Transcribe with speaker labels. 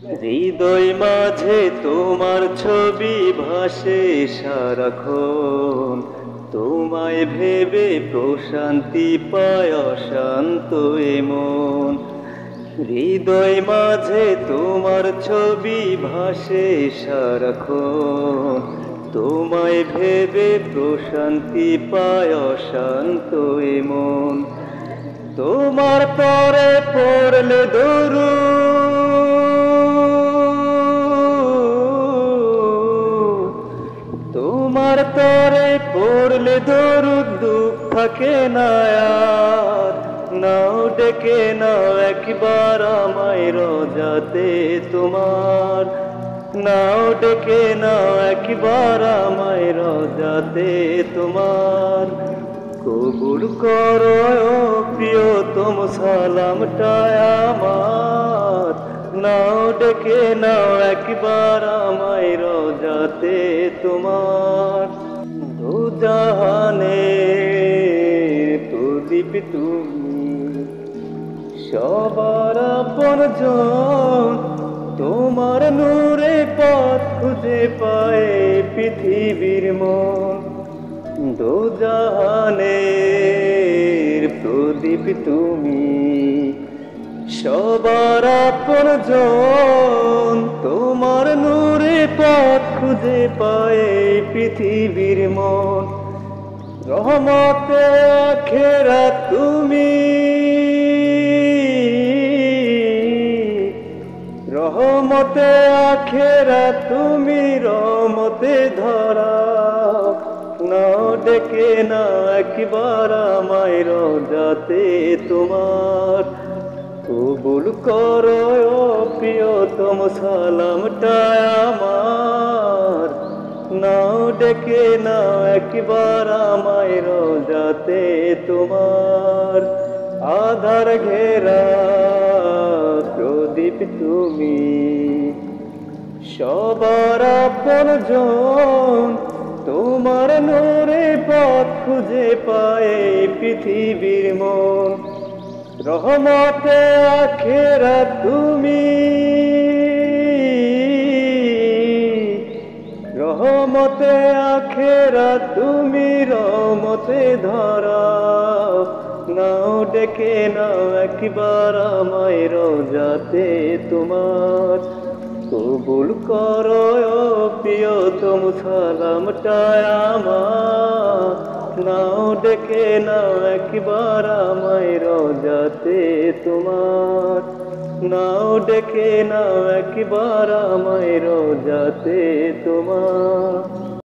Speaker 1: হৃদয় মাঝে তোমার ছবি ভাসে সারাক্ষণ, তোমায় ভেবে প্রশান্তি পায় অশান্ত এ মন। হৃদয় মাঝে তোমার ছবি ভাসে সারাক্ষণ, তোমায় ভেবে প্রশান্তি পায় অশান্ত এ মন। তোমার তরে পড়লে তোমার তরে পড়লে দরুদ, দুঃখ থাকে না আর। নাও ডেকে নাও একবার আমায় রোজাতে তোমার, নাও ডেকে নাও একবার আমায় রোজাতে তোমার। কবুল করো প্রিয়তম সালামটা আমার, নাও ডেকে নাও একবার আমায় রোজাতে তোমার। দু জাহানে প্রদীপ তুমি, সবার আপনজন, তোমার নূরে পথ খুঁজে পায় পৃথিবীর মন। দু জাহানের প্রদীপ তুমি, সবার আপনজন, তোমার নূরে পথ খুঁজে পায় পৃথিবীর মন। রহমতে আখেরাত তুমি, রহমতে আখেরাত তুমি, রহমতে ধরা। নাও ডেকে না একবার আমায় রোজাতে তোমার, কবুল করো প্রিয়তম সালামটা আমার। নাও ডেকে নাও একবার আমায় রোজাতে তোমার। আধার ঘেরা প্রদীপ তুমি, সবার আপনজন, তোমার নূরে পথ খুঁজে পায় পৃথিবীর মন। রহমতে আখেরাত তুমি, রহমতে আখেরাত তুমি, রহমতে ধরা। নাও ডেকে নাও একবার আমায় রোজাতে তোমার, কবুল করো প্রিয়তম সালামটা আমার। নাও ডেকে নাও একবার আমায় রোজাতে তোমার, নাও ডেকে নাও একবার আমায় রোজাতে তোমার।